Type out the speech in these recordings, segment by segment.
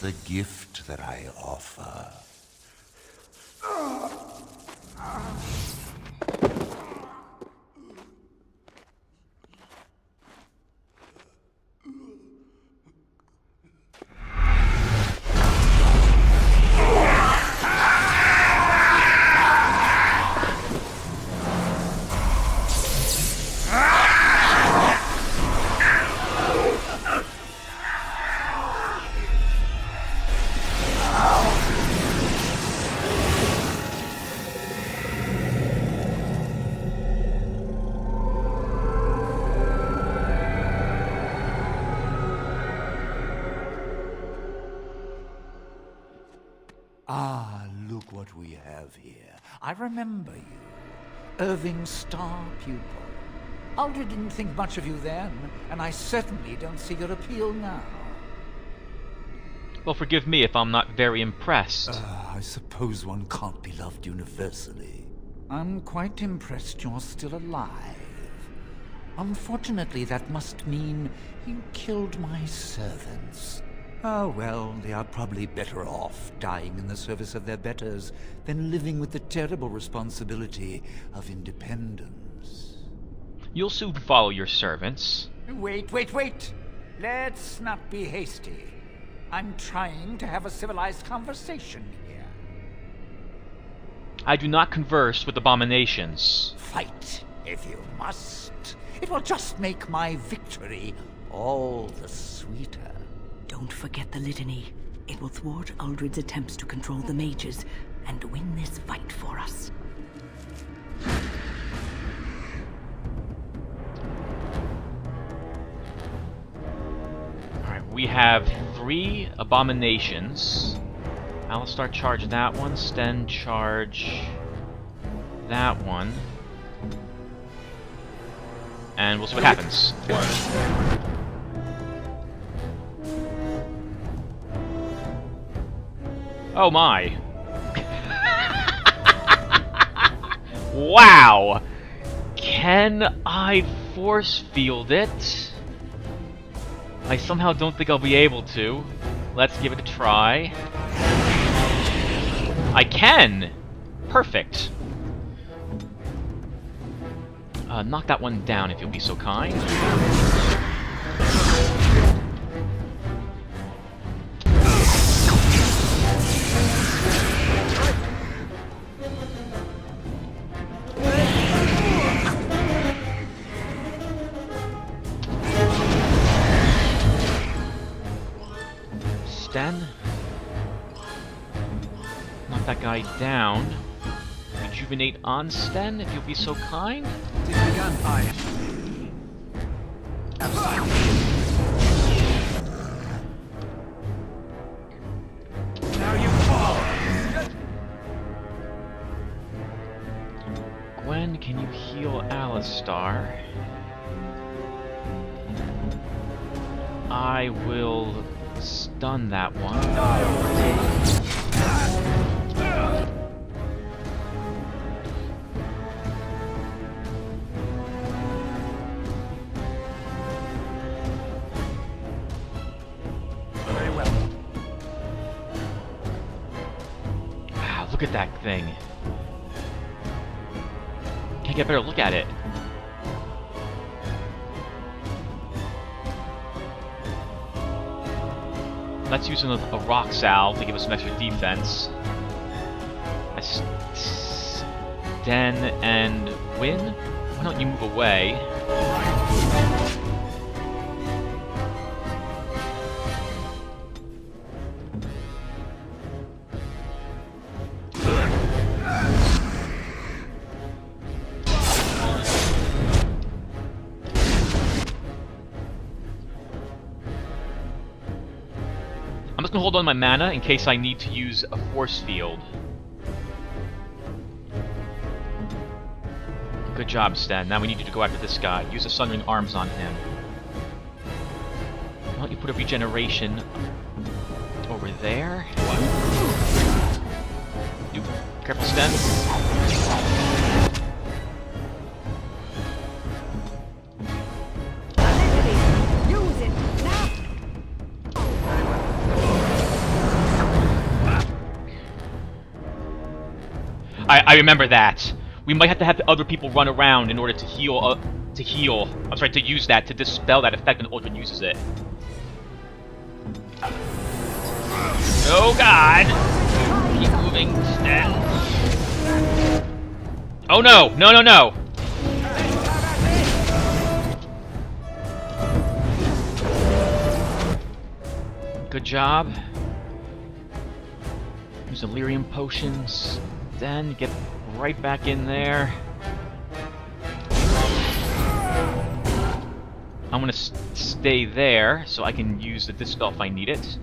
the gift that I offer. Ah, look what we have here. I remember you. Irving's star pupil. Aldred didn't think much of you then, and I certainly don't see your appeal now. Well, forgive me if I'm not very impressed. I suppose one can't be loved universally. I'm quite impressed you're still alive. Unfortunately, that must mean you killed my servants. Oh, well, they are probably better off dying in the service of their betters than living with the terrible responsibility of independence. You'll soon follow your servants. Wait! Let's not be hasty. I'm trying to have a civilized conversation here. I do not converse with abominations. Fight, if you must. It will just make my victory all the sweeter. Don't forget the litany. It will thwart Aldred's attempts to control the mages and win this fight for us. Alright, we have 3 abominations. Alistar charge that one, Sten charge that one. And we'll see what happens. Oh my. Wow! Can I force field it? I somehow don't think I'll be able to. Let's give it a try. I can! Perfect. Knock that one down if you'll be so kind. Sten. Knock that guy down. Rejuvenate on Sten, if you'll be so kind. It is begun, I. Now you fall! Gwen, can you heal Alistar? I will stun that one. Very well. Wow, look at that thing. Can't get a better look at it. Let's use a rock salve to give us some extra defense. Den and Win, why don't you move away? I'm just gonna hold on my mana in case I need to use a force field. Good job, Sten. Now we need you to go after this guy. Use the Sundering Arms on him. Why don't you put a regeneration over there? You careful, Sten. I remember that. We might have to have the other people run around in order to heal. I'm sorry, to use that to dispel that effect when Uldred uses it. Oh God! Keep moving. Stand. Oh no! No! No! No! Good job. Use Delirium potions. Then get right back in there. I'm gonna stay there so I can use the Dispel if I need it.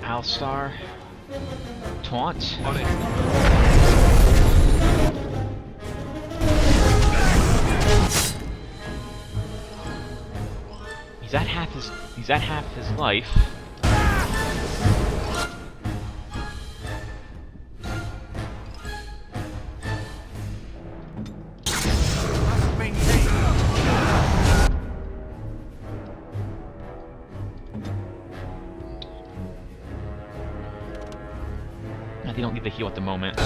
Alistar. Taunt. On it. He's at half his life. Maintain. They don't need the heal at the moment.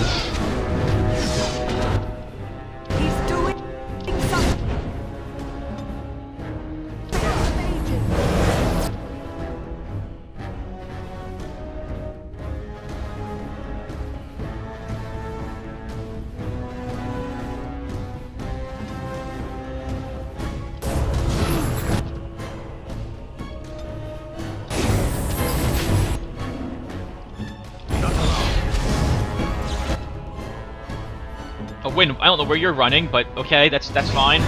He's doing something. Oh, wait, I don't know where you're running, but okay, that's fine.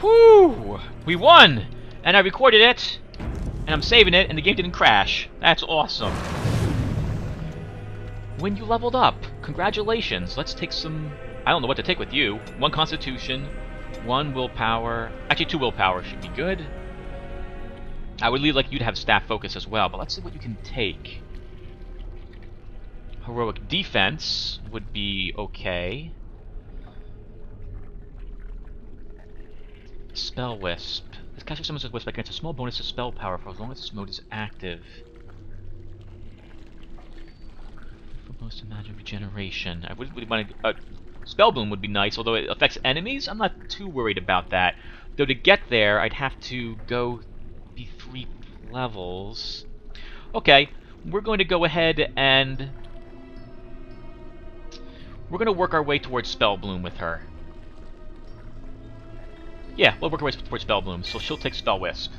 Whew! We won! And I recorded it, and I'm saving it, and the game didn't crash. That's awesome. When you leveled up, congratulations. Let's take some... I don't know what to take with you. 1 Constitution, 1 Willpower... Actually, 2 Willpower should be good. I would really like you to have Staff Focus as well, but let's see what you can take. Heroic Defense would be okay. Spell Wisp. This caster summons a Wisp that grants a small bonus to spell power for as long as this mode is active. For bonus to magic regeneration. I would want to... Spell Bloom would be nice, although it affects enemies. I'm not too worried about that. Though to get there, I'd have to go be 3 levels. Okay, we're going to go ahead and... We're going to work our way towards Spell Bloom with her. Yeah, we'll work our way towards Spell Bloom, so she'll take Spell Wisp.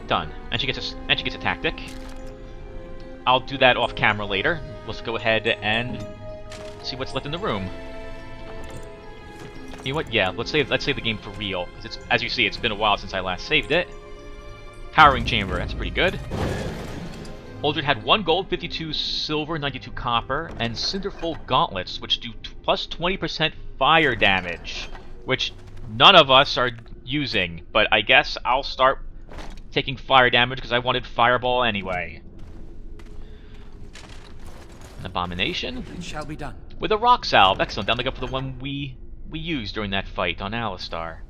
Done. And she gets a tactic. I'll do that off camera later. Let's go ahead and see what's left in the room. You know what? Yeah, let's save the game for real. It's, as you see, it's been a while since I last saved it. Powering Chamber, that's pretty good. Uldred had 1 gold, 52 silver, 92 copper, and Cinderfold Gauntlets, which do plus 20% fire damage, which none of us are using, but I guess I'll start taking fire damage because I wanted Fireball anyway. An Abomination? It shall be done. With a Rock Salve, excellent, that'll make up for the one we used during that fight on Alistar.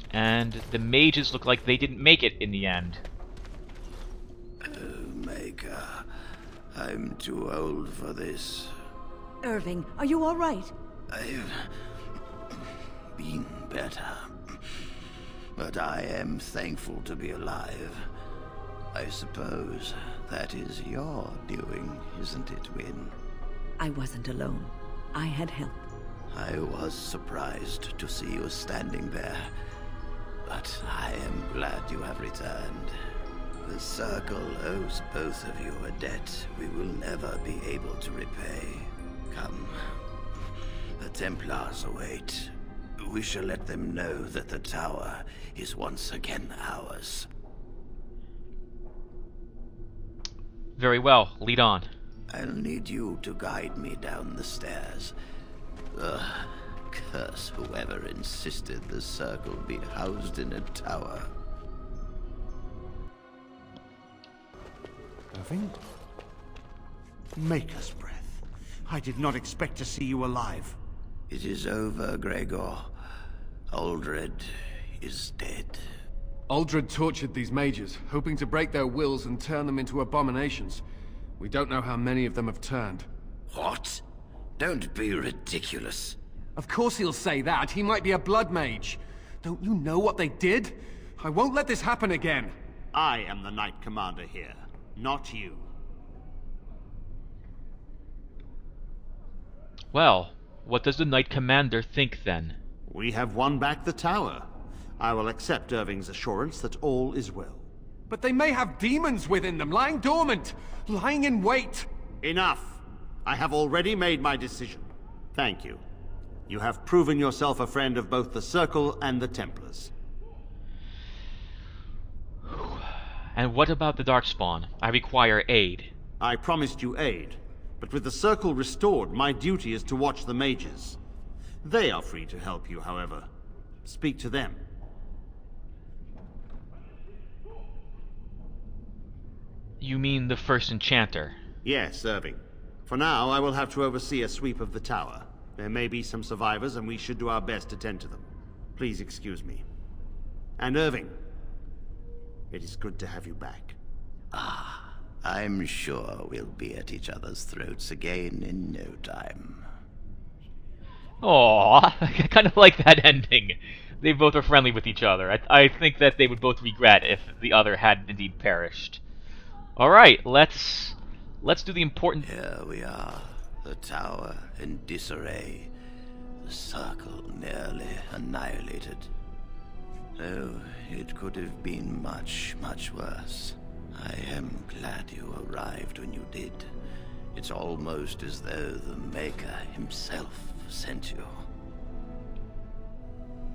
And the mages look like they didn't make it in the end. Maker, I'm too old for this. Irving, are you all right? I've been better. But I am thankful to be alive. I suppose that is your doing, isn't it, Win? I wasn't alone. I had help. I was surprised to see you standing there, but I am glad you have returned. The Circle owes both of you a debt we will never be able to repay. Come. The Templars await. We shall let them know that the tower is once again ours. Very well. Lead on. I'll need you to guide me down the stairs. Curse whoever insisted the Circle be housed in a tower. Irving? Maker's breath. I did not expect to see you alive. It is over, Gregor. Aldred is dead. Aldred tortured these mages, hoping to break their wills and turn them into abominations. We don't know how many of them have turned. What? Don't be ridiculous. Of course he'll say that. He might be a blood mage. Don't you know what they did? I won't let this happen again. I am the Knight Commander here, not you. Well, what does the Knight Commander think then? We have won back the tower. I will accept Irving's assurance that all is well. But they may have demons within them, lying dormant, lying in wait. Enough! I have already made my decision. Thank you. You have proven yourself a friend of both the Circle and the Templars. And what about the Darkspawn? I require aid. I promised you aid, but with the Circle restored, my duty is to watch the mages. They are free to help you, however. Speak to them. You mean the first enchanter? Yes, Irving. For now, I will have to oversee a sweep of the tower. There may be some survivors, and we should do our best to tend to them. Please excuse me. And Irving, it is good to have you back. I'm sure we'll be at each other's throats again in no time. Aww, I kind of like that ending. They both are friendly with each other. I think that they would both regret if the other had indeed perished. Alright, let's do the important... Here we are, the tower in disarray, the Circle nearly annihilated. Oh, it could have been much, much worse. I am glad you arrived when you did. It's almost as though the Maker himself sent you.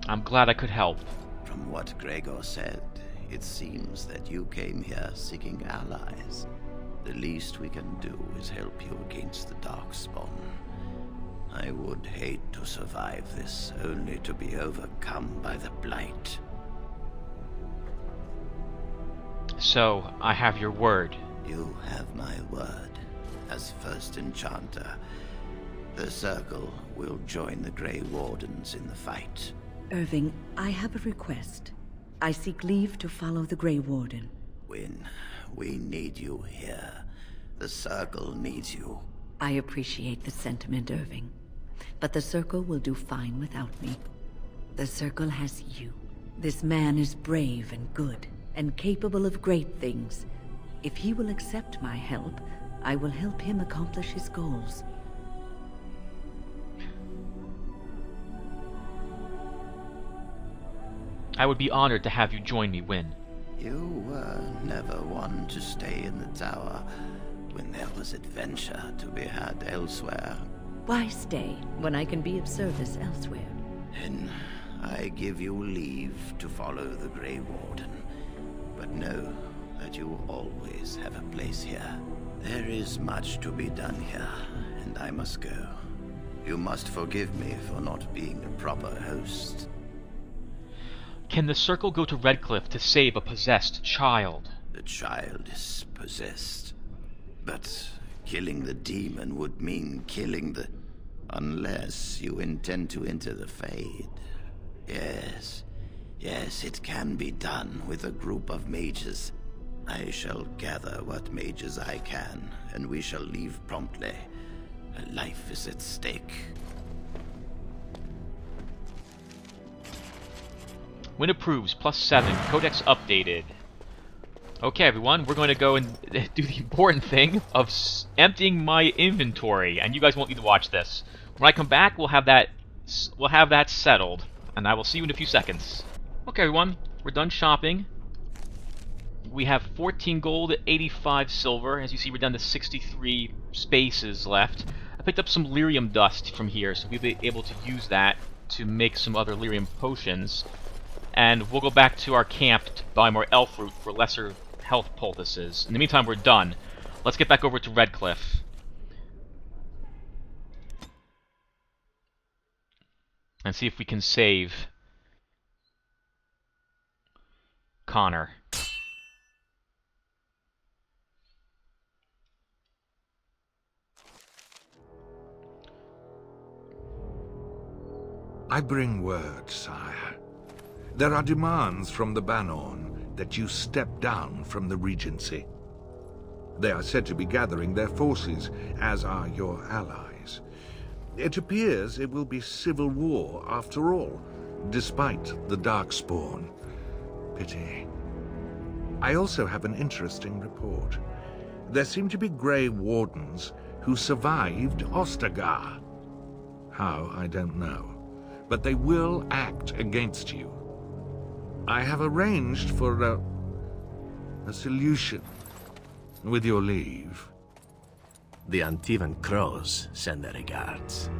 I'm glad I could help. From what Gregor said, it seems that you came here seeking allies. The least we can do is help you against the Darkspawn. I would hate to survive this, only to be overcome by the Blight. So, I have your word. You have my word. As first enchanter, the Circle will join the Grey Wardens in the fight. Irving, I have a request. I seek leave to follow the Grey Warden. When we need you here, the Circle needs you. I appreciate the sentiment, Irving. But the Circle will do fine without me. The Circle has you. This man is brave and good, and capable of great things. If he will accept my help, I will help him accomplish his goals. I would be honored to have you join me, Wynne. You were never one to stay in the tower when there was adventure to be had elsewhere. Why stay when I can be of service elsewhere? Then I give you leave to follow the Grey Warden. But know that you always have a place here. There is much to be done here, and I must go. You must forgive me for not being a proper host. Can the Circle go to Redcliffe to save a possessed child? The child is possessed. But killing the demon would mean killing the... Unless you intend to enter the Fade. Yes, it can be done with a group of mages. I shall gather what mages I can, and we shall leave promptly. A life is at stake. Wynne approves, +7, Codex updated. Okay, everyone, we're going to go and do the important thing of emptying my inventory, and you guys won't need to watch this. When I come back, we'll have that settled, and I will see you in a few seconds. Okay, everyone, we're done shopping. We have 14 gold, 85 silver. As you see, we're down to 63 spaces left. I picked up some lyrium dust from here, so we'll be able to use that to make some other lyrium potions. And we'll go back to our camp to buy more elf root for lesser health poultices. In the meantime, we're done. Let's get back over to Redcliffe. And see if we can save Connor. I bring word, sire. There are demands from the Banorn that you step down from the Regency. They are said to be gathering their forces, as are your allies. It appears it will be civil war after all, despite the Darkspawn. Pity. I also have an interesting report. There seem to be Grey Wardens who survived Ostagar. How, I don't know. But they will act against you. I have arranged for a solution, with your leave. The Antivan Crows send their regards.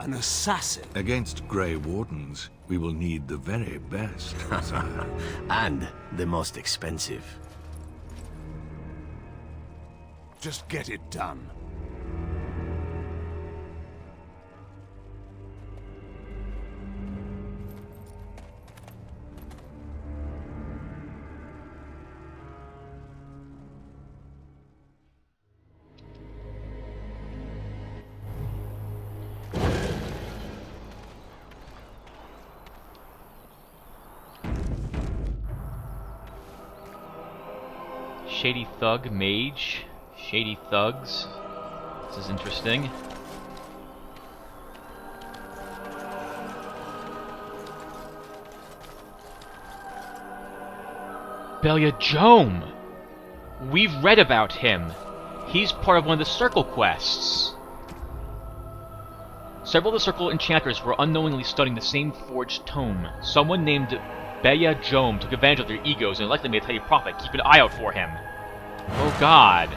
An assassin? Against Grey Wardens, we will need the very best, sire. And the most expensive. Just get it done. Shady Thug, Mage, Shady Thugs. This is interesting. Belyajome! We've read about him. He's part of one of the Circle quests. Several of the Circle enchanters were unknowingly studying the same forged tome. Someone named Belyajome took advantage of their egos and likely made a tiny profit. Keep an eye out for him. Oh god.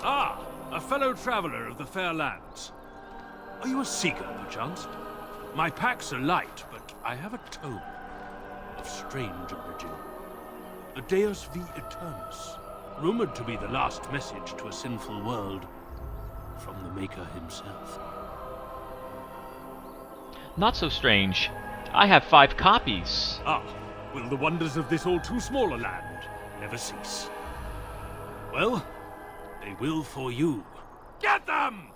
Ah, a fellow traveler of the fair lands. Are you a seeker, perchance? My packs are light, but I have a tome of strange origin. A Deus V Eternus, rumored to be the last message to a sinful world from the Maker himself. Not so strange. I have 5 copies. Ah, will the wonders of this all too small a land never cease? Well, they will for you. Get them!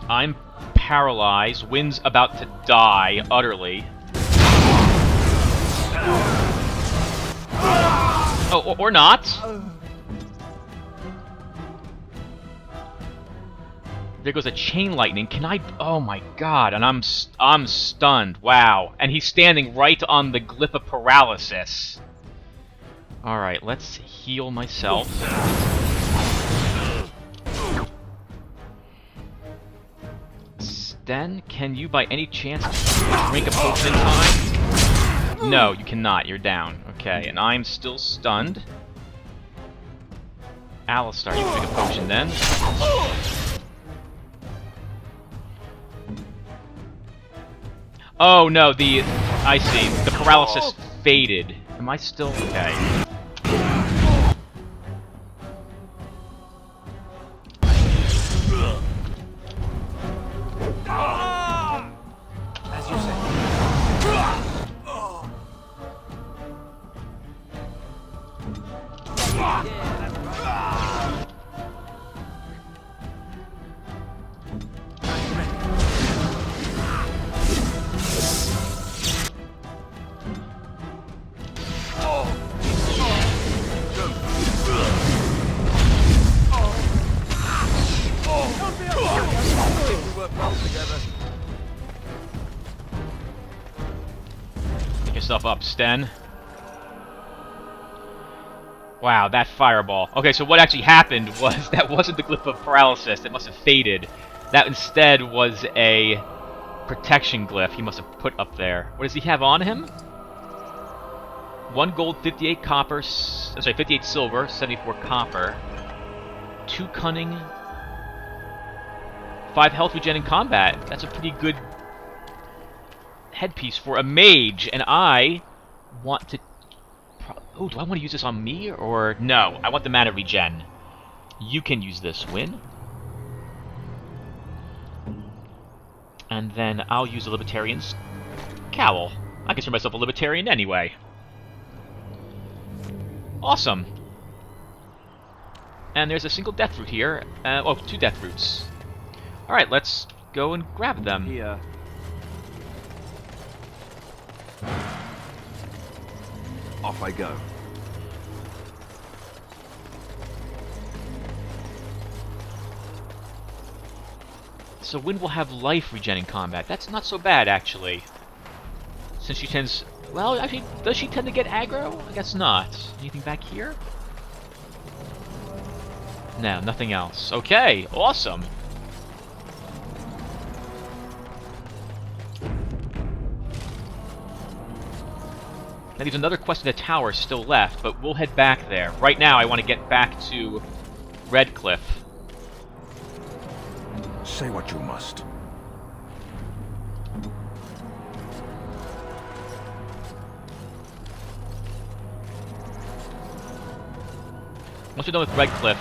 I'm paralyzed. Wynn's about to die utterly. Oh, or not. There goes a chain lightning. Can I? Oh my god! And I'm stunned. Wow! And he's standing right on the glyph of paralysis. All right, let's heal myself. Sten, can you by any chance drink a potion in time? No, you cannot. You're down. Okay, and I'm still stunned. Alistar, you can drink a potion then. Oh no, I see. The paralysis faded. Am I still okay? As you say. yourself up, Sten. Wow, that fireball. Okay, so what actually happened was that wasn't the glyph of paralysis. It must have faded. That instead was a protection glyph he must have put up there. What does he have on him? 1 gold, 58 copper, sorry, 58 silver, 74 copper. 2 cunning, 5 health regen in combat. That's a pretty good headpiece for a mage, and I want to... Oh, do I want to use this on me, or... No, I want the mana regen. You can use this, Win. And then I'll use the Libertarian's cowl. I consider myself a Libertarian anyway. Awesome. And there's a single death root here. Oh, 2 death roots. Alright, let's go and grab them. Here. Off I go. So Wynn will have life regen in combat. That's not so bad, actually. Since she tends... Well, actually, does she tend to get aggro? I guess not. Anything back here? No, nothing else. Okay, awesome. Now there's another quest in the tower still left, but we'll head back there. Right now, I want to get back to Redcliffe. Say what you must. Once we're done with Redcliffe,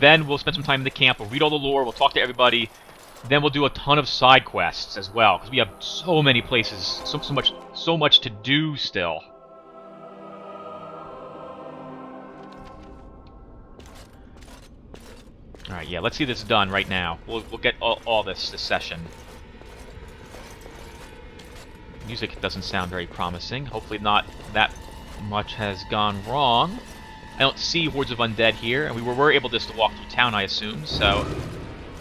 then we'll spend some time in the camp, we'll read all the lore, we'll talk to everybody, then we'll do a ton of side quests as well, because we have so many places, so much to do still. Alright, yeah, let's see this done right now. We'll get all this session. Music doesn't sound very promising. Hopefully not that much has gone wrong. I don't see hordes of undead here, and we were able just to walk through town, I assume, so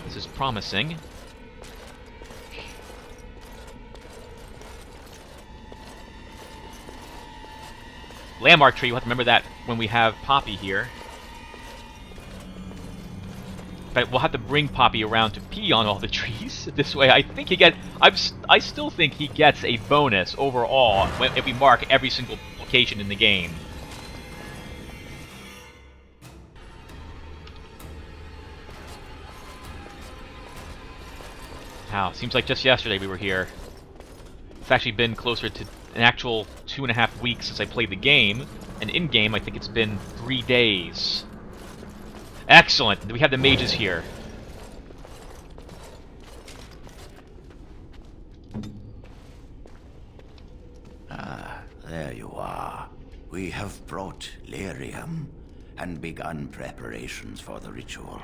this is promising. Landmark tree, we'll have to remember that when we have Poppy here. But we'll have to bring Poppy around to pee on all the trees. This way, I think I still think he gets a bonus overall if we mark every single location in the game. Wow, seems like just yesterday we were here. It's actually been closer to an actual 2.5 weeks since I played the game, and in-game I think it's been 3 days. Excellent! We have the mages here. Ah, there you are. We have brought lyrium and begun preparations for the ritual.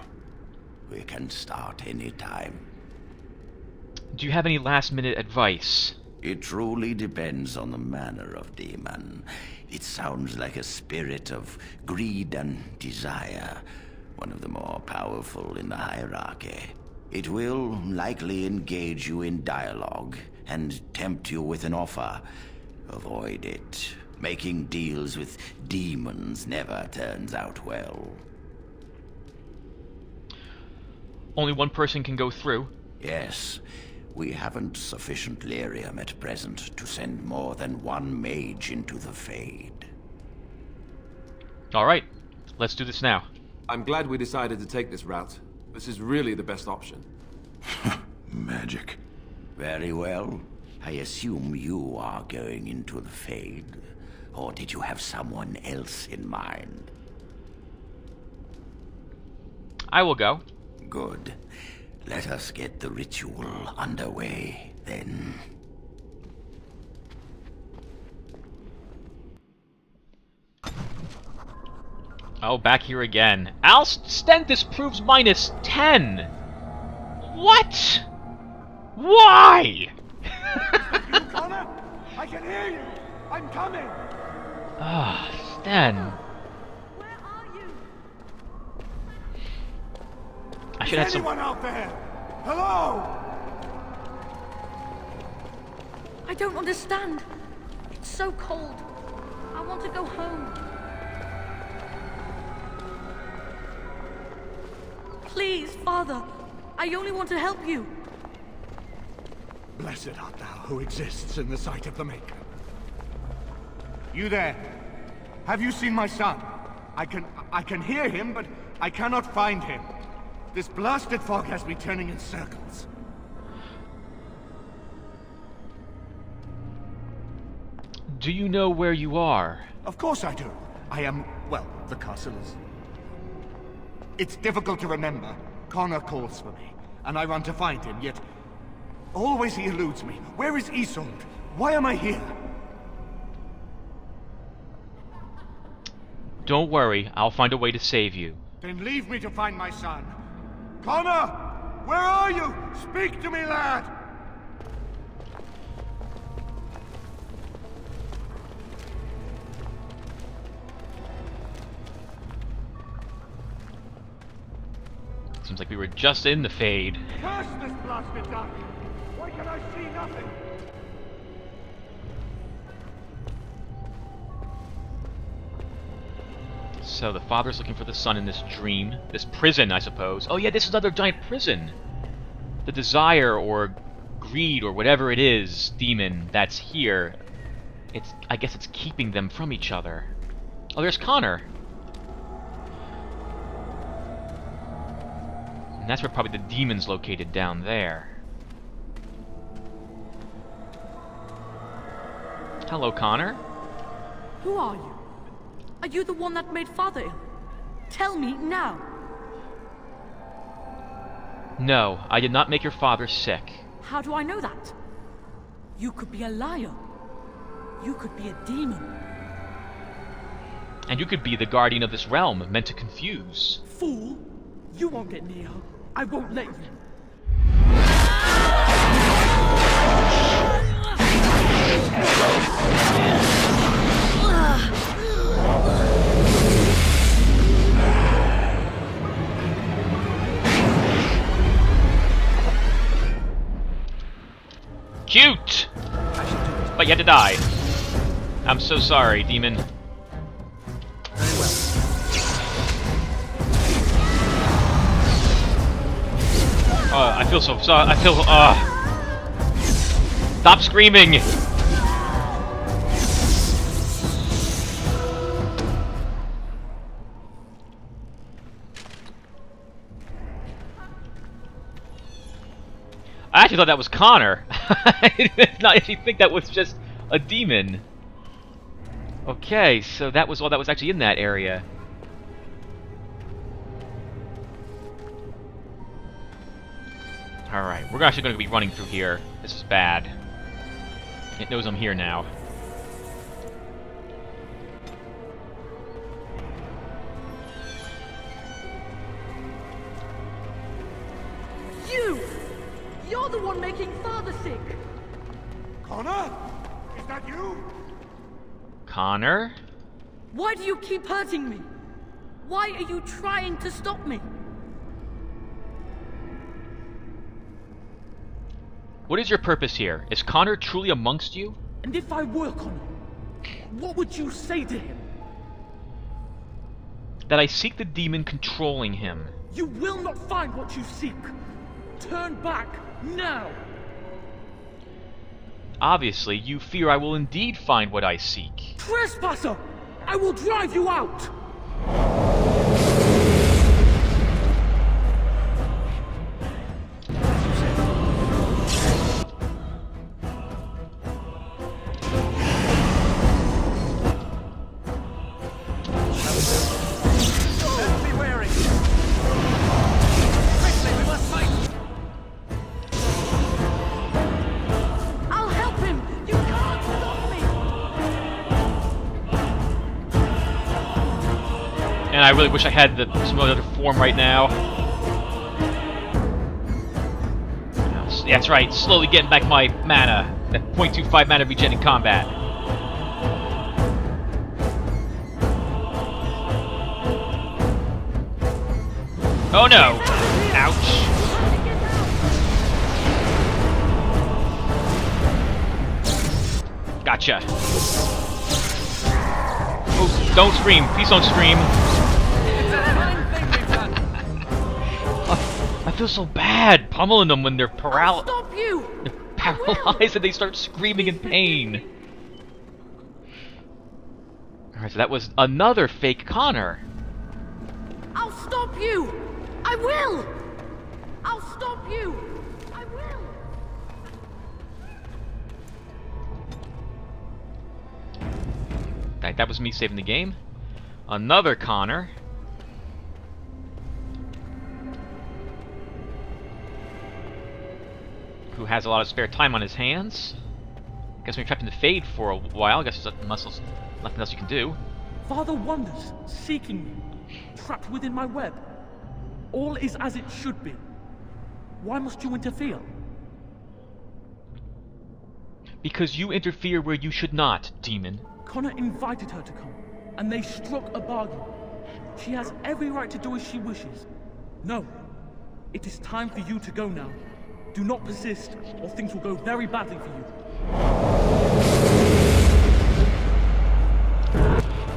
We can start any time. Do you have any last-minute advice? It truly depends on the manner of demon. It sounds like a spirit of greed and desire, one of the more powerful in the hierarchy. It will likely engage you in dialogue and tempt you with an offer. Avoid it. Making deals with demons never turns out well. Only one person can go through? Yes. We haven't sufficient lyrium at present to send more than one mage into the Fade. Alright, let's do this now. I'm glad we decided to take this route. This is really the best option. Magic. Very well. I assume you are going into the Fade. Or did you have someone else in mind? I will go. Good. Let us get the ritual underway, then. Oh, back here again. Stentus proves -10! What? Why? Connor, I can hear you! I'm coming! Ah, Sten. Where are you? I should have some... Anyone out there? Hello? I don't understand. It's so cold. I want to go home. Please, Father. I only want to help you. Blessed art thou who exists in the sight of the Maker. You there? Have you seen my son? I can hear him, but I cannot find him. This blasted fog has me turning in circles. Do you know where you are? Of course I do. I am, well, the castle is... It's difficult to remember. Connor calls for me, and I run to find him, yet... always he eludes me. Where is Isolde? Why am I here? Don't worry, I'll find a way to save you. Then leave me to find my son. Connor! Where are you? Speak to me, lad! Seems like we were just in the Fade. Curse this blasted duck! Why can I see nothing? So the father's looking for the son in this dream. This prison, I suppose. Oh yeah, this is another giant prison! The desire, or greed, or whatever it is, demon, that's here. I guess it's keeping them from each other. Oh, there's Connor! And that's where probably the demon's located, down there. Hello, Connor. Who are you? Are you the one that made Father ill? Tell me now. No, I did not make your father sick. How do I know that? You could be a liar. You could be a demon. And you could be the guardian of this realm, meant to confuse. Fool! You won't get near her. I won't let you. Cute! But you had to die. I'm so sorry, demon. I feel so sorry. I feel. Stop screaming! I actually thought that was Connor. I did not actually think that was just a demon. Okay, so that was all that was actually in that area. Alright, we're actually going to be running through here. This is bad. It knows I'm here now. You're the one making Father sick! Connor? Is that you? Connor? Why do you keep hurting me? Why are you trying to stop me? What is your purpose here? Is Connor truly amongst you? And if I were Connor, what would you say to him? That I seek the demon controlling him. You will not find what you seek! Turn back, now! Obviously, you fear I will indeed find what I seek. Trespasser! I will drive you out! And I really wish I had some other form right now. Yeah, that's right, slowly getting back my mana. That 0.25 mana regen in combat. Oh no! Ouch! Gotcha. Oh, don't scream. Please don't scream. Oh, I feel so bad pummeling them when they're I'll stop you! They're paralyzed and they start screaming in pain. Alright, so that was another fake Connor. I'll stop you! I will! I'll stop you! I will! That was me saving the game. Another Connor. Who has a lot of spare time on his hands. Guess when you're trapped in the Fade for a while, I guess there's nothing else you can do. Father wanders, seeking me, trapped within my web. All is as it should be. Why must you interfere? Because you interfere where you should not, demon. Connor invited her to come, and they struck a bargain. She has every right to do as she wishes. No, it is time for you to go now. Do not persist, or things will go very badly for you.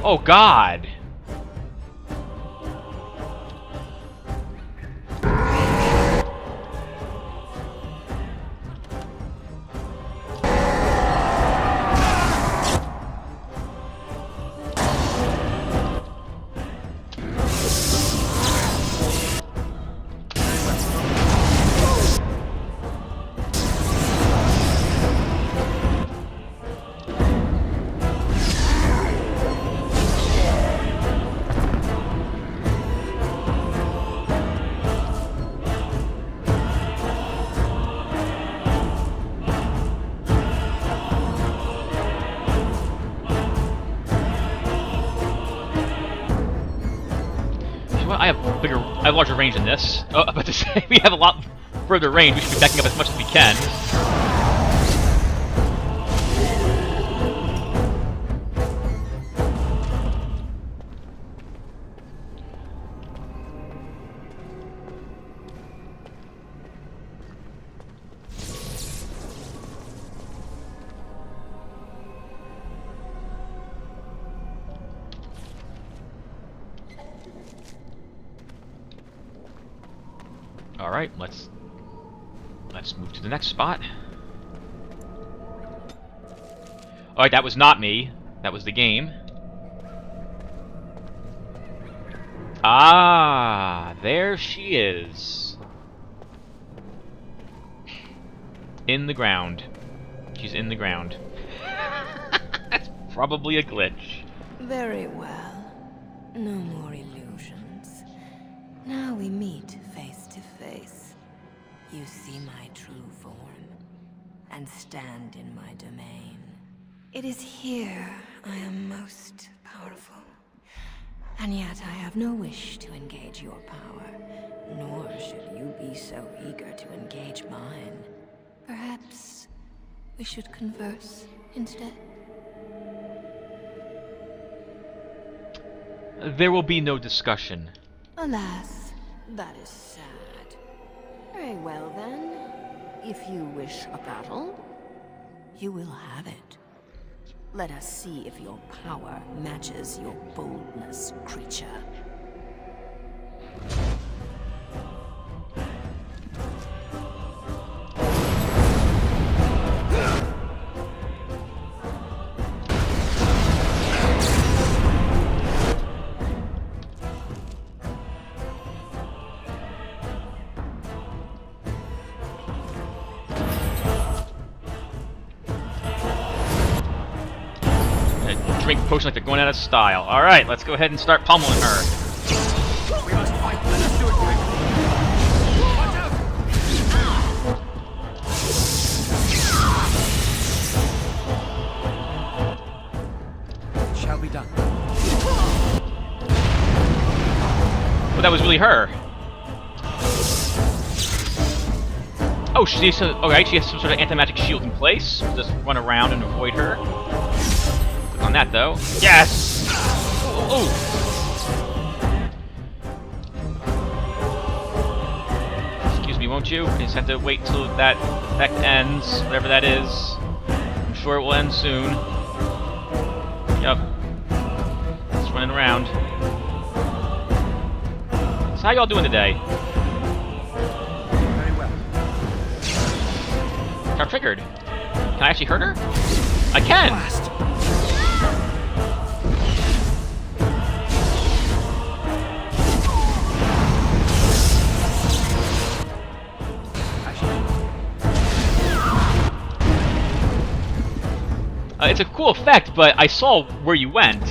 Oh God! I have larger range than this. Oh, I'm about to say, we have a lot further range. We should be backing up as much as we can. Alright, let's move to the next spot. Alright, that was not me. That was the game. Ah, there she is. In the ground. She's in the ground. That's probably a glitch. Very well. No more illusions. Now we meet face to face. You see my true form, and stand in my domain. It is here I am most powerful. And yet I have no wish to engage your power, nor should you be so eager to engage mine. Perhaps we should converse instead? There will be no discussion. Alas, that is sad. Very well then. If you wish a battle, you will have it. Let us see if your power matches your boldness, creature. Drink potion like they're going out of style. Alright, let's go ahead and start pummeling her. We must fight. Let us do it quickly. Watch out! It shall be done. Well, that was really her. Oh, she's alright, she has some sort of anti-magic shield in place. Just run around and avoid her. On that though. Yes! Oh! Excuse me, won't you? I just have to wait till that effect ends, whatever that is. I'm sure it will end soon. Yep. Just running around. So how y'all doing today? Very well. Trap triggered. Can I actually hurt her? I can! Blast. It's a cool effect, but I saw where you went.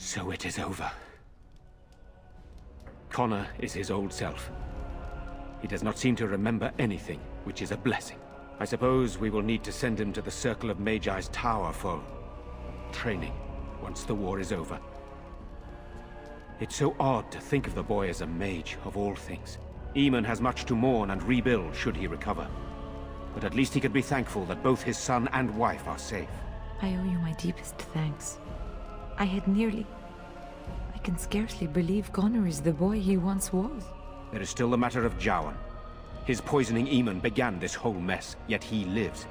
So it is over. Connor is his old self. He does not seem to remember anything, which is a blessing. I suppose we will need to send him to the Circle of Magi's tower for training, once the war is over. It's so odd to think of the boy as a mage, of all things. Eamon has much to mourn and rebuild should he recover. But at least he could be thankful that both his son and wife are safe. I owe you my deepest thanks. I can scarcely believe Connor is the boy he once was. There is still the matter of Jowan. His poisoning Eamon began this whole mess, yet he lives.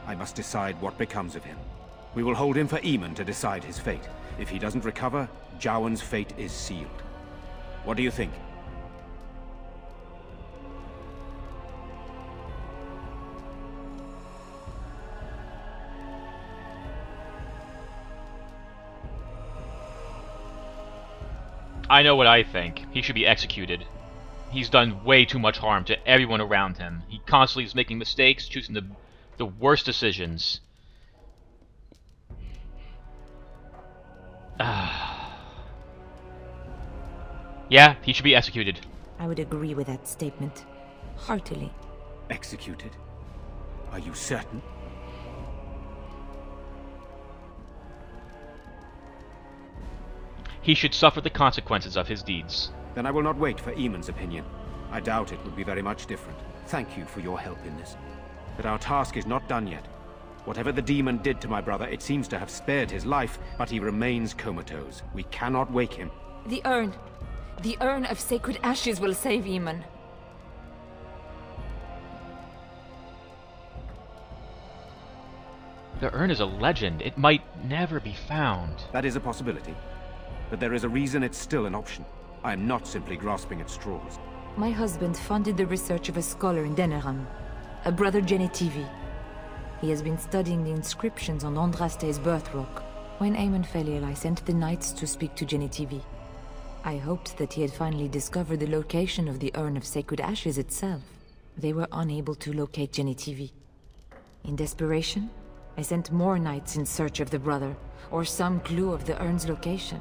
I must decide what becomes of him. We will hold him for Eamon to decide his fate. If he doesn't recover, Jowan's fate is sealed. What do you think? I know what I think. He should be executed. He's done way too much harm to everyone around him. He constantly is making mistakes, choosing the worst decisions. Yeah, he should be executed. I would agree with that statement. Heartily. Executed? Are you certain? He should suffer the consequences of his deeds. Then I will not wait for Eamon's opinion. I doubt it would be very much different. Thank you for your help in this. But our task is not done yet. Whatever the demon did to my brother, it seems to have spared his life, but he remains comatose. We cannot wake him. The urn of sacred ashes will save Eamon. The urn is a legend. It might never be found. That is a possibility. But there is a reason it's still an option. I am not simply grasping at straws. My husband funded the research of a scholar in Denerim, a brother Genetivi. He has been studying the inscriptions on Andraste's birth rock. When Eamon fell ill, I sent the knights to speak to Genetivi. I hoped that he had finally discovered the location of the urn of sacred ashes itself. They were unable to locate Genetivi. In desperation, I sent more knights in search of the brother, or some clue of the urn's location.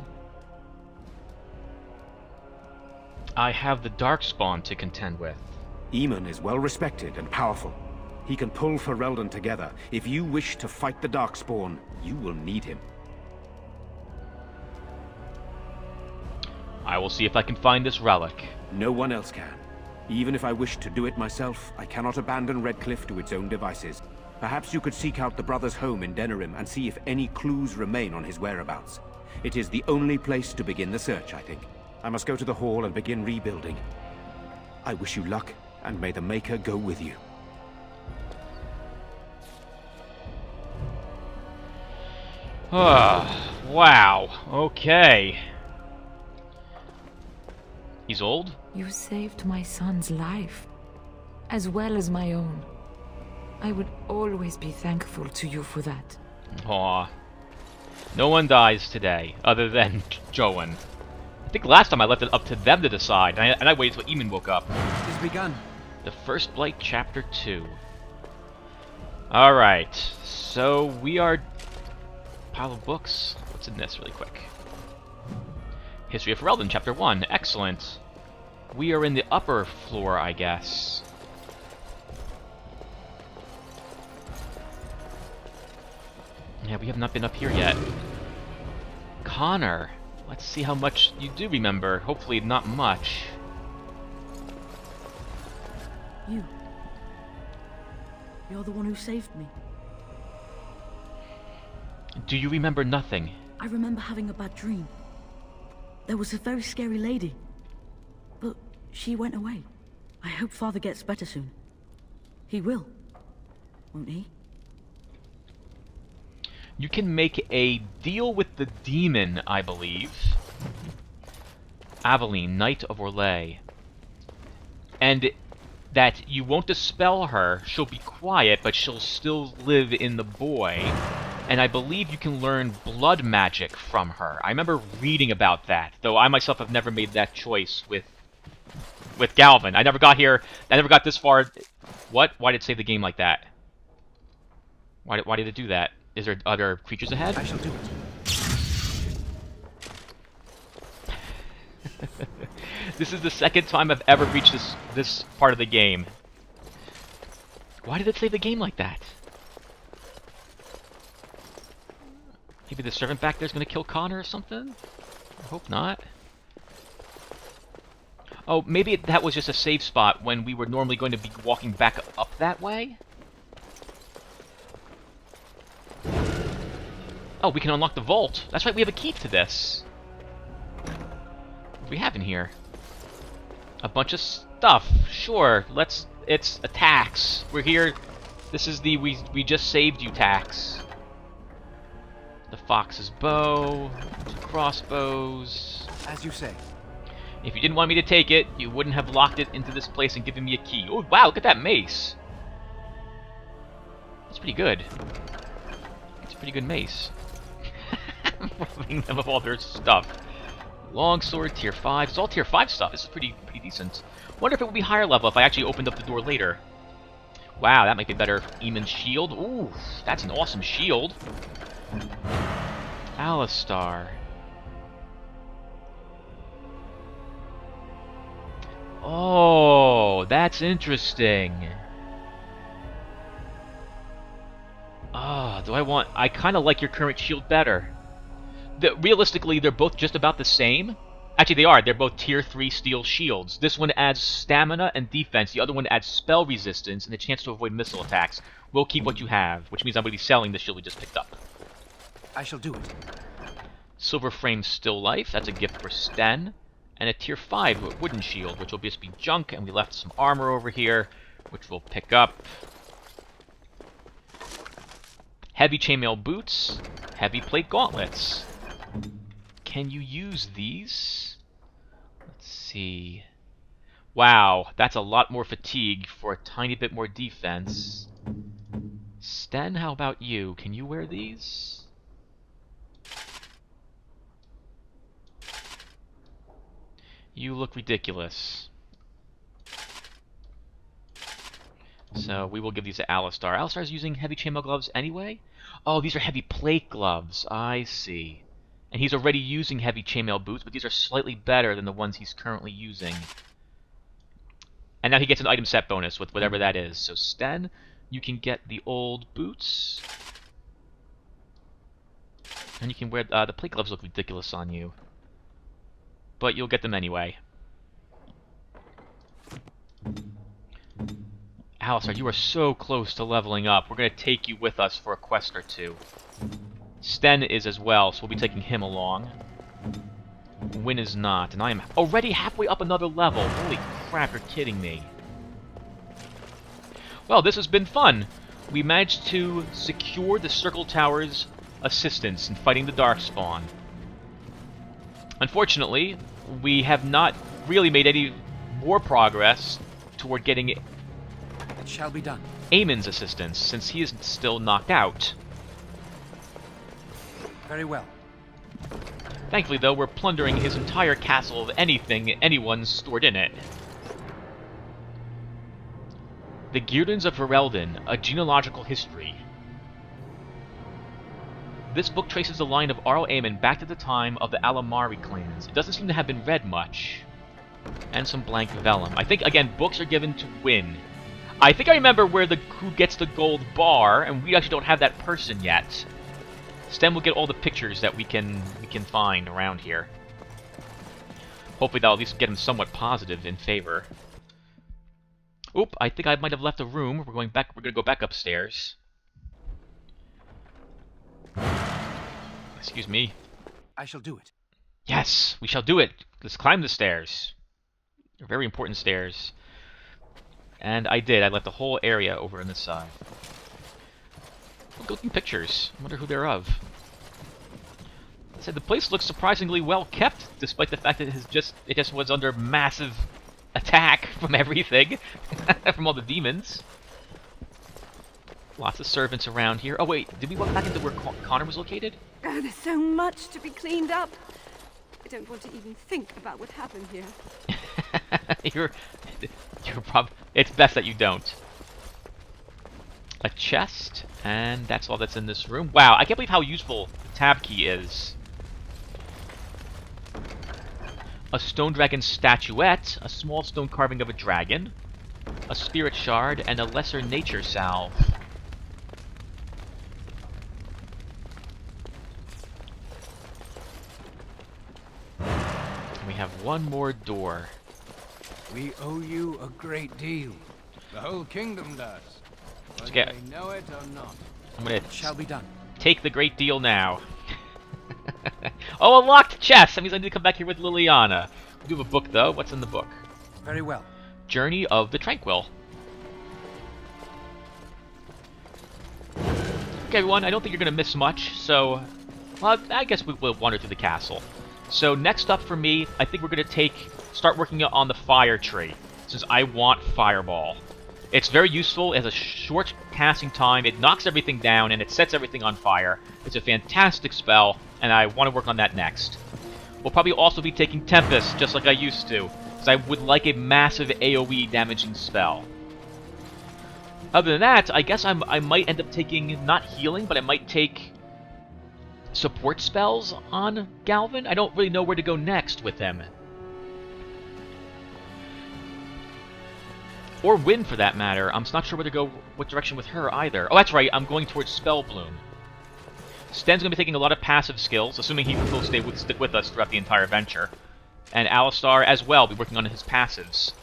I have the Darkspawn to contend with. Eamon is well respected and powerful. He can pull Ferelden together. If you wish to fight the Darkspawn, you will need him. I will see if I can find this relic. No one else can. Even if I wish to do it myself, I cannot abandon Redcliffe to its own devices. Perhaps you could seek out the brother's home in Denerim and see if any clues remain on his whereabouts. It is the only place to begin the search, I think. I must go to the hall and begin rebuilding. I wish you luck, and may the Maker go with you. Wow. Okay. He's old? You saved my son's life, as well as my own. I would always be thankful to you for that. Aw. No one dies today, other than Joan. I think last time I left it up to them to decide, and I waited till Eamon woke up. It's begun. The First Blight, Chapter 2. Alright, so we are... Pile of books. What's in this, really quick? History of Ferelden, Chapter 1. Excellent. We are in the upper floor, I guess. Yeah, we have not been up here yet. Connor. Let's see how much you do remember. Hopefully not much. You're the one who saved me. Do you remember nothing? I remember having a bad dream. There was a very scary lady. But she went away. I hope Father gets better soon. He will. Won't he? You can make a deal with the demon, I believe. Aveline, Knight of Orlais. And that you won't dispel her, she'll be quiet, but she'll still live in the boy. And I believe you can learn blood magic from her. I remember reading about that, though I myself have never made that choice with Galvin. I never got here, I never got this far. What? Why did it save the game like that? Why did it do that? Is there other creatures ahead? I shall do it. This is the second time I've ever reached this part of the game. Why did it save the game like that? Maybe the servant back there's gonna kill Connor or something? I hope not. Oh, maybe that was just a save spot when we were normally going to be walking back up that way? Oh, we can unlock the vault. That's right, we have a key to this. What do we have in here? A bunch of stuff. Sure, it's a tax. We're here. This is the we just saved you tax. The fox's bow, 2 crossbows. As you say. If you didn't want me to take it, you wouldn't have locked it into this place and given me a key. Oh, wow, look at that mace. That's pretty good. It's a pretty good mace. Robbing them of all their stuff. Longsword, tier 5. It's all tier 5 stuff. This is pretty decent. Wonder if it would be higher level if I actually opened up the door later. Wow, that might be better. Eamon's shield. Ooh, that's an awesome shield. Alistar. Oh, that's interesting. Ah, I kind of like your current shield better. Realistically, they're both just about the same. Actually, they are. They're both tier 3 steel shields. This one adds stamina and defense. The other one adds spell resistance and a chance to avoid missile attacks. We'll keep what you have, which means I'm going to be selling the shield we just picked up. I shall do it. Silver frame still life. That's a gift for Sten. And a tier 5 wooden shield, which will just be junk. And we left some armor over here, which we'll pick up. Heavy chainmail boots. Heavy plate gauntlets. Can you use these? Let's see. Wow, that's a lot more fatigue for a tiny bit more defense. Sten, how about you? Can you wear these? You look ridiculous. So we will give these to Alistar. Alistar's using heavy chainmail gloves anyway? Oh, these are heavy plate gloves. I see. And he's already using heavy chainmail boots, but these are slightly better than the ones he's currently using. And now he gets an item set bonus with whatever that is. So Sten, you can get the old boots. And you can wear... the plate gloves look ridiculous on you. But you'll get them anyway. Alistar, you are so close to leveling up. We're going to take you with us for a quest or two. Sten is as well, so we'll be taking him along. Wynn is not, and I am already halfway up another level. Holy crap, you're kidding me. Well, this has been fun. We managed to secure the Circle Tower's assistance in fighting the Darkspawn. Unfortunately, we have not really made any more progress toward getting It shall be done. Eamon's assistance, since he is still knocked out. Very well. Thankfully, though, we're plundering his entire castle of anything anyone's stored in it. The Geardens of Ferelden, A Genealogical History. This book traces the line of Arl Eamon back to the time of the Alamari clans. It doesn't seem to have been read much. And some blank vellum. I think, again, books are given to win. I think I remember who gets the gold bar, and we actually don't have that person yet. Stem will get all the pictures that we can find around here. Hopefully that'll at least get him somewhat positive in favor. Oop, I think I might have left a room. We're gonna go back upstairs. Excuse me. I shall do it. Yes, we shall do it. Let's climb the stairs. They're very important stairs. And I did. I left the whole area over on this side. Good looking pictures. I wonder who they're of. I said the place looks surprisingly well kept, despite the fact that it just was under massive attack from everything, from all the demons. Lots of servants around here. Oh wait, did we walk back into where Connor was located? Oh, there's so much to be cleaned up. I don't want to even think about what happened here. It's best that you don't. A chest, and that's all that's in this room. Wow, I can't believe how useful the tab key is. A stone dragon statuette, a small stone carving of a dragon, a spirit shard, and a lesser nature salve. We have one more door. We owe you a great deal. The whole kingdom does. Whether they know it or not. I'm gonna Shall be done. Take the great deal now. Oh, a locked chest! That means I need to come back here with Liliana. We do have a book, though. What's in the book? Very well. Journey of the Tranquil. Okay, everyone, I don't think you're going to miss much, so... Well, I guess we'll wander through the castle. So, next up for me, I think we're going to start working on the fire tree, since I want Fireball. It's very useful. It has a short casting time, it knocks everything down, and it sets everything on fire. It's a fantastic spell, and I want to work on that next. We'll probably also be taking Tempest, just like I used to, because I would like a massive AoE damaging spell. Other than that, I guess I might end up taking, not healing, but I might take support spells on Galvin. I don't really know where to go next with him. Or Wynn, for that matter. I'm not sure where to go, what direction with her either. Oh, that's right, I'm going towards Spell Bloom. Sten's going to be taking a lot of passive skills, assuming he will stick with us throughout the entire adventure. And Alistar, as well, will be working on his passives.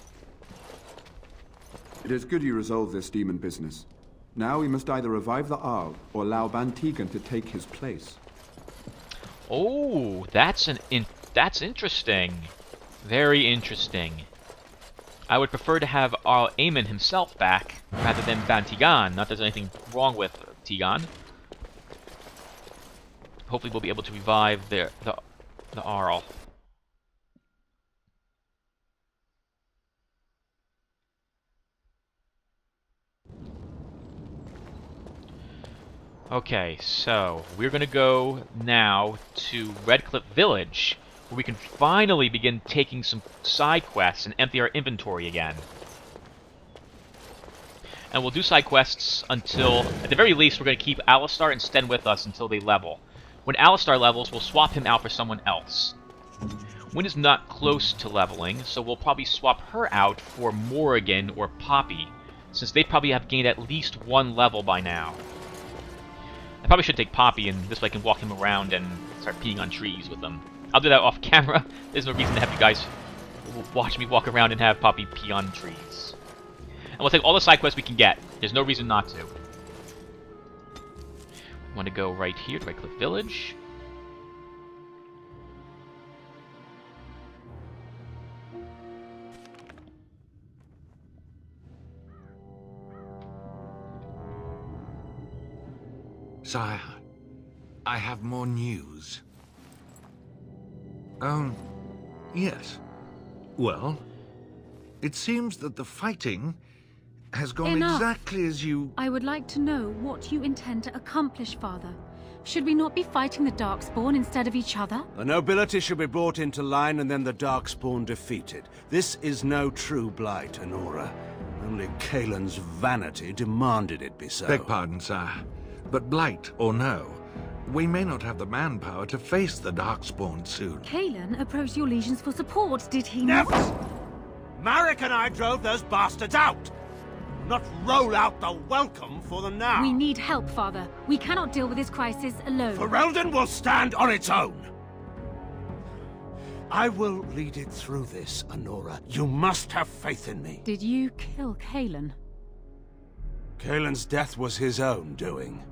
It is good you resolve this demon business. Now we must either revive the Arl, or allow Bantegan to take his place. Oh, that's interesting. Very interesting. I would prefer to have Arl Eamon himself back, rather than Bantegan. Not that there's anything wrong with Tegan. Hopefully we'll be able to revive the Arl. Okay, so we're going to go now to Redcliffe Village, where we can finally begin taking some side quests and empty our inventory again. And we'll do side quests until, at the very least, we're going to keep Alistar and Sten with us until they level. When Alistar levels, we'll swap him out for someone else. Wynn is not close to leveling, so we'll probably swap her out for Morrigan or Poppy, since they probably have gained at least one level by now. I probably should take Poppy, and this way I can walk him around and start peeing on trees with him. I'll do that off camera. There's no reason to have you guys watch me walk around and have Poppy pee on trees. And we'll take all the side quests we can get. There's no reason not to. We want to go right here to Redcliffe Village. Sire, I have more news. Yes. Well, it seems that the fighting has gone Enough. exactly as you... I would like to know what you intend to accomplish, Father. Should we not be fighting the Darkspawn instead of each other? The nobility should be brought into line and then the Darkspawn defeated. This is no true blight, Honora. Only Kaelin's vanity demanded it be so. Beg pardon, sire. But blight or no, we may not have the manpower to face the Darkspawn soon. Kaelin approached your legions for support, did he not? Never! Marek and I drove those bastards out! Not roll out the welcome for them now! We need help, Father. We cannot deal with this crisis alone. Ferelden will stand on its own! I will lead it through this, Honora. You must have faith in me. Did you kill Kaelin? Kaelin's death was his own doing.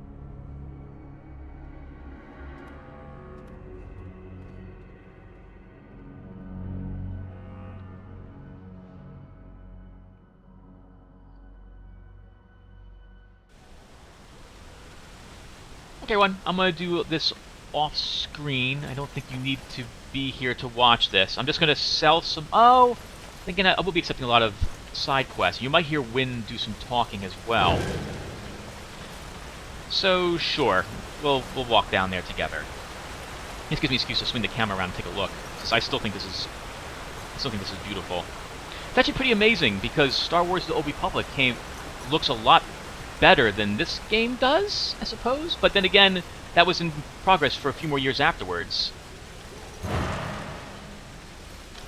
Okay, everyone, I'm going to do this off-screen. I don't think you need to be here to watch this. I'm just going to sell some... Oh! Thinking I will be accepting a lot of side quests. You might hear Wynn do some talking as well. So, sure. We'll walk down there together. This gives me an excuse to swing the camera around and take a look. Because I still think this is beautiful. It's actually pretty amazing, because Star Wars The Old Republic looks a lot better than this game does, I suppose. But then again, that was in progress for a few more years afterwards.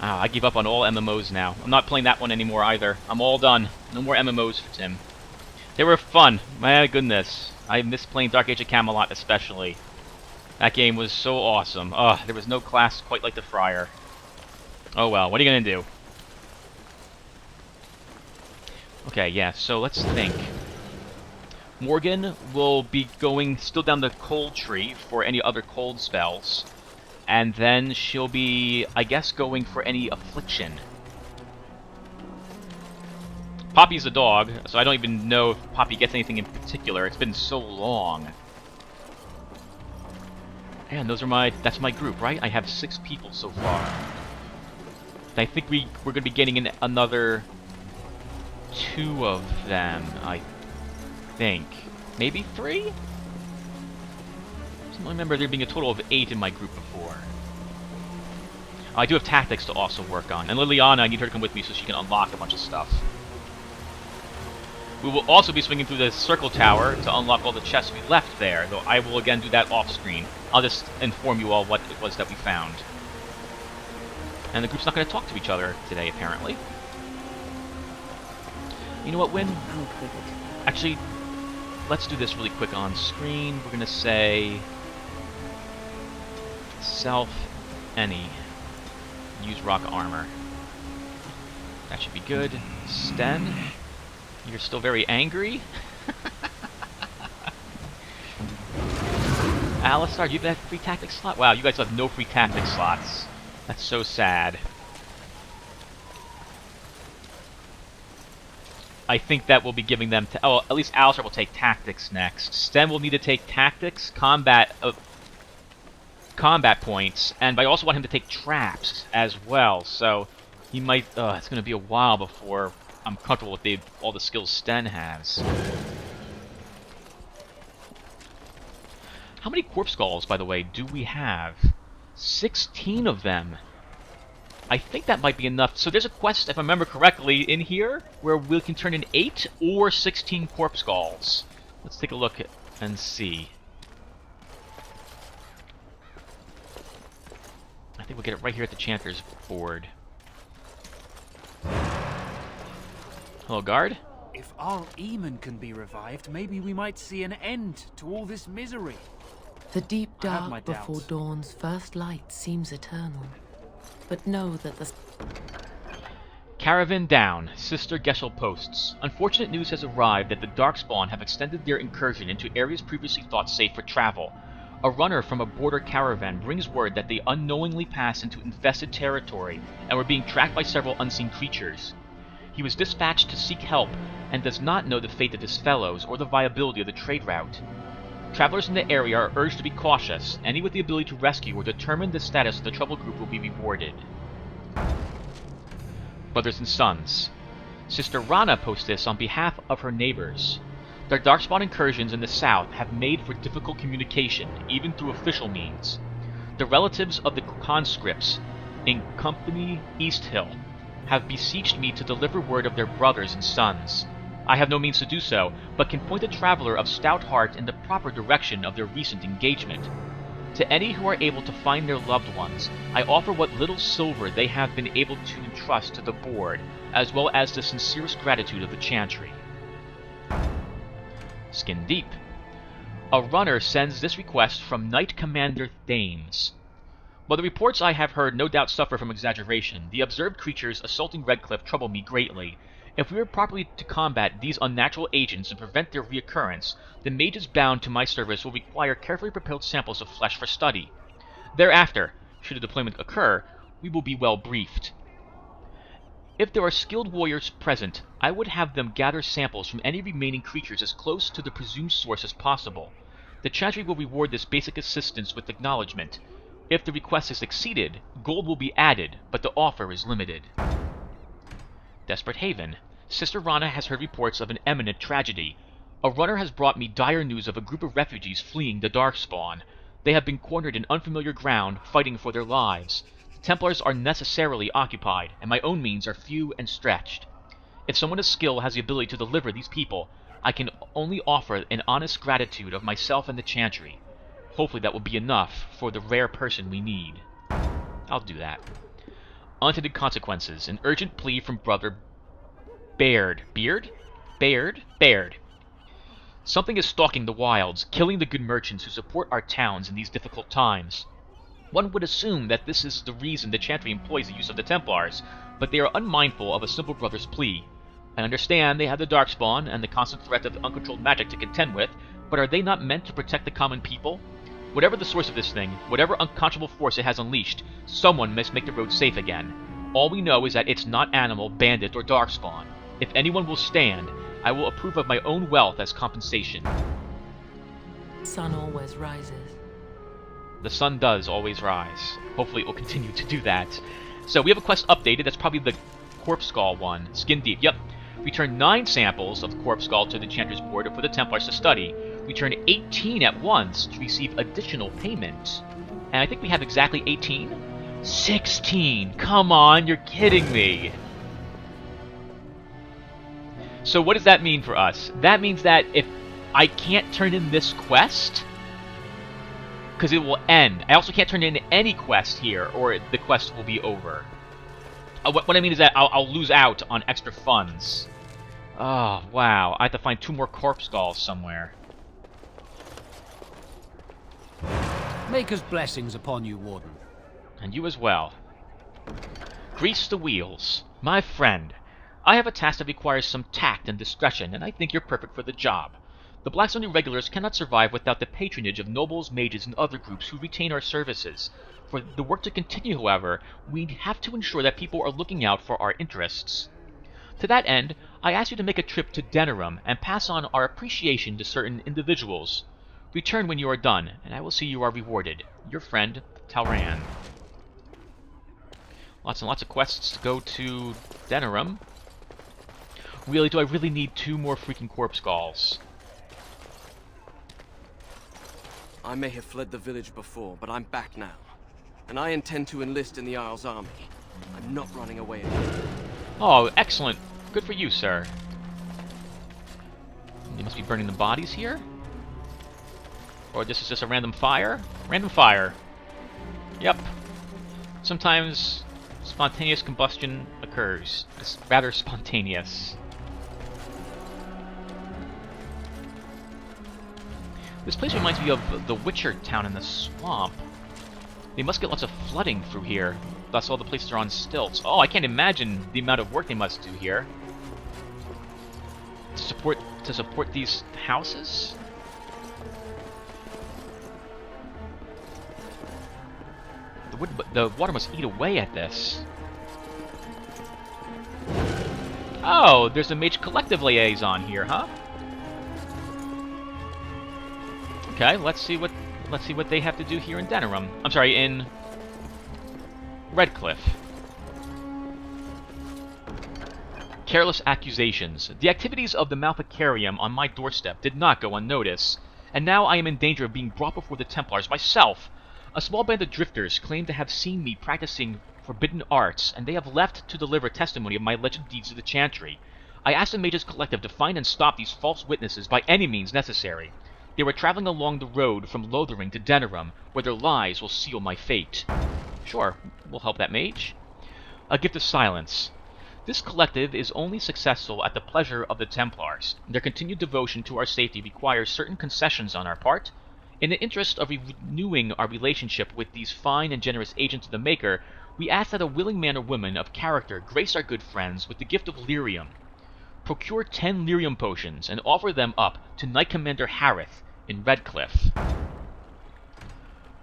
I give up on all MMOs now. I'm not playing that one anymore either. I'm all done. No more MMOs for Tim. They were fun. My goodness. I miss playing Dark Age of Camelot especially. That game was so awesome. There was no class quite like the Friar. Oh well, what are you gonna do? Okay, yeah, so let's think. Morgan will be going still down the cold tree for any other cold spells. And then she'll be, I guess, going for any affliction. Poppy's a dog, so I don't even know if Poppy gets anything in particular. It's been so long. And that's my group, right? I have 6 people so far. I think we're going to be getting in another 2 of them, I think. Maybe 3? I don't remember there being a total of 8 in my group before. I do have tactics to also work on. And Liliana, I need her to come with me so she can unlock a bunch of stuff. We will also be swinging through the circle tower to unlock all the chests we left there, though I will again do that off-screen. I'll just inform you all what it was that we found. And the group's not going to talk to each other today, apparently. You know what, Wynn? Actually, let's do this really quick on screen. We're going to say... self any. Use rock armor. That should be good. Sten, you're still very angry. Alistar, do you have that free tactics slot? Wow, you guys have no free tactics slots. That's so sad. I think that we'll be giving them... oh, at least Alistar will take tactics next. Sten will need to take tactics, combat points, and I also want him to take traps as well, so he might... it's going to be a while before I'm comfortable with all the skills Sten has. How many corpse skulls, by the way, do we have? 16 of them. I think that might be enough. So there's a quest, if I remember correctly, in here where we can turn in 8 or 16 corpse skulls. Let's take a look and see. I think we'll get it right here at the Chanter's board. Hello, guard. If Arl Eamon can be revived, maybe we might see an end to all this misery. The deep dark before dawn's first light seems eternal. But know that the... Caravan down. Sister Gesell posts. Unfortunate news has arrived that the Darkspawn have extended their incursion into areas previously thought safe for travel. A runner from a border caravan brings word that they unknowingly passed into infested territory and were being tracked by several unseen creatures. He was dispatched to seek help and does not know the fate of his fellows or the viability of the trade route. Travelers in the area are urged to be cautious. Any with the ability to rescue or determine the status of the troubled group will be rewarded. Brothers and Sons. Sister Rana posts this on behalf of her neighbors. Their darkspawn incursions in the south have made for difficult communication, even through official means. The relatives of the conscripts in Company East Hill have beseeched me to deliver word of their brothers and sons. I have no means to do so, but can point the traveler of stout heart in the proper direction of their recent engagement. To any who are able to find their loved ones, I offer what little silver they have been able to entrust to the board, as well as the sincerest gratitude of the Chantry. Skin Deep. A runner sends this request from Knight Commander Thames. While the reports I have heard no doubt suffer from exaggeration, the observed creatures assaulting Redcliffe trouble me greatly. If we are properly to combat these unnatural agents and prevent their reoccurrence, the mages bound to my service will require carefully prepared samples of flesh for study. Thereafter, should a deployment occur, we will be well briefed. If there are skilled warriors present, I would have them gather samples from any remaining creatures as close to the presumed source as possible. The Chantry will reward this basic assistance with acknowledgement. If the request is exceeded, gold will be added, but the offer is limited. Desperate Haven. Sister Rana has heard reports of an imminent tragedy. A runner has brought me dire news of a group of refugees fleeing the Darkspawn. They have been cornered in unfamiliar ground, fighting for their lives. The Templars are necessarily occupied, and my own means are few and stretched. If someone of skill has the ability to deliver these people, I can only offer an honest gratitude of myself and the Chantry. Hopefully that will be enough for the rare person we need. I'll do that. Unintended consequences. An urgent plea from Brother Baird. Baird. Something is stalking the wilds, killing the good merchants who support our towns in these difficult times. One would assume that this is the reason the Chantry employs the use of the Templars, but they are unmindful of a simple brother's plea. I understand they have the Darkspawn and the constant threat of uncontrolled magic to contend with, but are they not meant to protect the common people? Whatever the source of this thing, whatever unconscionable force it has unleashed, someone must make the road safe again. All we know is that it's not animal, bandit, or Darkspawn. If anyone will stand, I will approve of my own wealth as compensation. Sun always rises. The sun does always rise. Hopefully it will continue to do that. So we have a quest updated. That's probably the Corpse Skull one. Skin Deep. Yep. Return 9 samples of Corpse Skull to the Enchanter's board for the Templars to study. Return 18 at once to receive additional payment. And I think we have exactly 18? 16! Come on, you're kidding me! So what does that mean for us? That means that if I can't turn in this quest, because it will end. I also can't turn in any quest here, or the quest will be over. What I mean is that I'll lose out on extra funds. Oh, wow. I have to find 2 more Corpse Skulls somewhere. Maker's blessings upon you, Warden. And you as well. Grease the wheels. My friend, I have a task that requires some tact and discretion, and I think you're perfect for the job. The Blackstone Irregulars cannot survive without the patronage of nobles, mages, and other groups who retain our services. For the work to continue, however, we have to ensure that people are looking out for our interests. To that end, I ask you to make a trip to Denerim and pass on our appreciation to certain individuals. Return when you are done, and I will see you are rewarded. Your friend, Talran. Lots and lots of quests to go to Denerim. Really, do I really need 2 more freaking Corpse Skulls? I may have fled the village before, but I'm back now. And I intend to enlist in the Isle's army. I'm not running away again. Oh, excellent. Good for you, sir. You must be burning the bodies here? Or this is just a random fire? Random fire. Yep. Sometimes spontaneous combustion occurs. It's rather spontaneous. This place reminds me of the Witcher town in the swamp. They must get lots of flooding through here. Thus all the places are on stilts. Oh, I can't imagine the amount of work they must do here. To support these houses? The water must eat away at this. Oh, there's a Mage Collective liaison here, huh? Okay, let's see what they have to do here in Denerim. I'm sorry, in Redcliffe. Careless accusations. The activities of the Malficarium on my doorstep did not go unnoticed, and now I am in danger of being brought before the Templars myself. A small band of drifters claim to have seen me practicing forbidden arts, and they have left to deliver testimony of my alleged deeds to the Chantry. I asked the Mages Collective to find and stop these false witnesses by any means necessary. They were traveling along the road from Lothering to Denerim, where their lies will seal my fate. Sure, we'll help that mage. A gift of silence. This collective is only successful at the pleasure of the Templars. Their continued devotion to our safety requires certain concessions on our part. In the interest of renewing our relationship with these fine and generous agents of the Maker, we ask that a willing man or woman of character grace our good friends with the gift of lyrium. Procure 10 lyrium potions and offer them up to Knight Commander Harith in Redcliffe.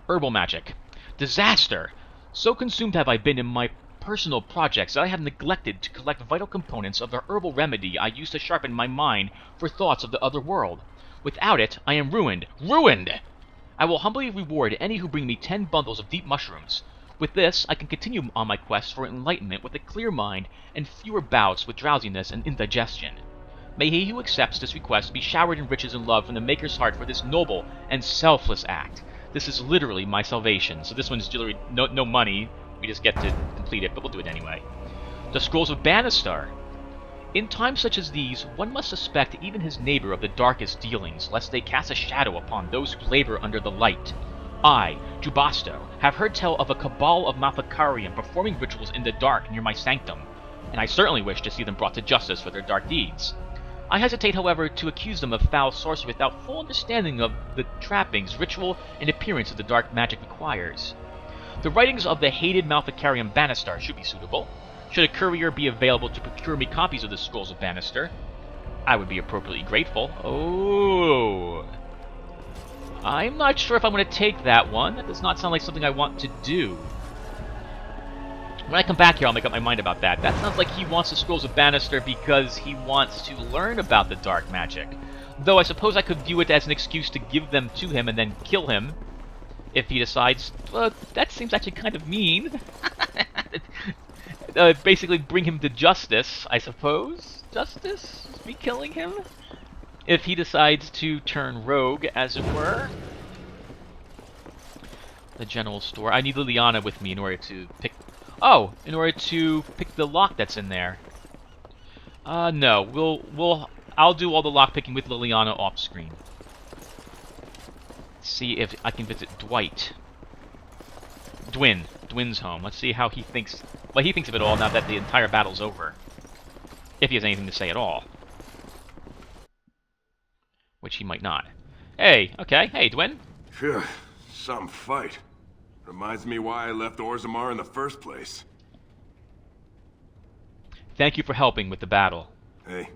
Herbal magic. Disaster! So consumed have I been in my personal projects that I have neglected to collect vital components of the herbal remedy I use to sharpen my mind for thoughts of the other world. Without it, I am ruined. Ruined! I will humbly reward any who bring me 10 bundles of deep mushrooms. With this, I can continue on my quest for enlightenment with a clear mind and fewer bouts with drowsiness and indigestion. May he who accepts this request be showered in riches and love from the Maker's heart for this noble and selfless act. This is literally my salvation. So this one's literally no money. We just get to complete it, but we'll do it anyway. The Scrolls of Bannister. In times such as these, one must suspect even his neighbor of the darkest dealings, lest they cast a shadow upon those who labor under the light. I, Jubasto, have heard tell of a cabal of Malficarium performing rituals in the dark near my sanctum, and I certainly wish to see them brought to justice for their dark deeds. I hesitate, however, to accuse them of foul sorcery without full understanding of the trappings, ritual, and appearance of the dark magic requires. The writings of the hated Malficarium Bannister should be suitable. Should a courier be available to procure me copies of the Scrolls of Bannister, I would be appropriately grateful. Oh... I'm not sure if I'm going to take that one. That does not sound like something I want to do. When I come back here, I'll make up my mind about that. That sounds like he wants the Scrolls of Bannister because he wants to learn about the dark magic. Though I suppose I could view it as an excuse to give them to him and then kill him if he decides, well, that seems actually kind of mean. Basically bring him to justice, I suppose. Justice? Me killing him? If he decides to turn rogue, as it were. The general store. I need Liliana with me in order to pick... Oh! In order to pick the lock that's in there. No. I'll do all the lock picking with Liliana off screen. See if I can visit Dwight. Dwin's home. Let's see how he thinks... What he thinks of it all now that the entire battle's over. If he has anything to say at all. Which he might not. Hey, okay. Hey, Dwin. Phew, some fight. Reminds me why I left Orzammar in the first place. Thank you for helping with the battle. Hey,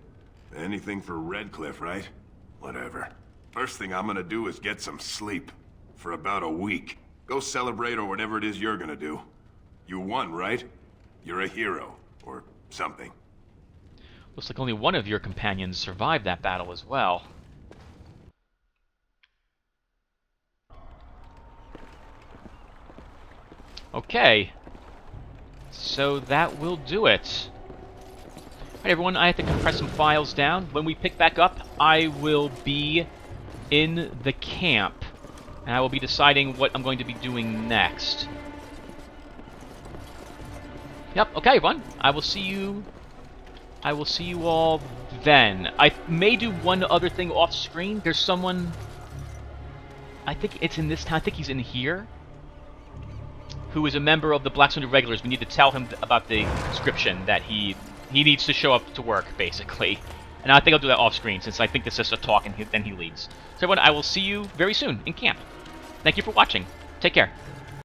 anything for Redcliffe, right? Whatever. First thing I'm gonna do is get some sleep. For about a week. Go celebrate or whatever it is you're gonna do. You won, right? You're a hero. Or something. Looks like only one of your companions survived that battle as well. Okay, so that will do it. Alright everyone, I have to compress some files down. When we pick back up, I will be in the camp. And I will be deciding what I'm going to be doing next. Yep, okay everyone. I will see you all then. I may do one other thing off screen. There's someone... I think it's in this town. I think he's in here. Who is a member of the Blackstone Irregulars. We need to tell him about the conscription that he needs to show up to work, basically. And I think I'll do that off screen, since I think this is a talk and then he leaves. So everyone, I will see you very soon in camp. Thank you for watching. Take care.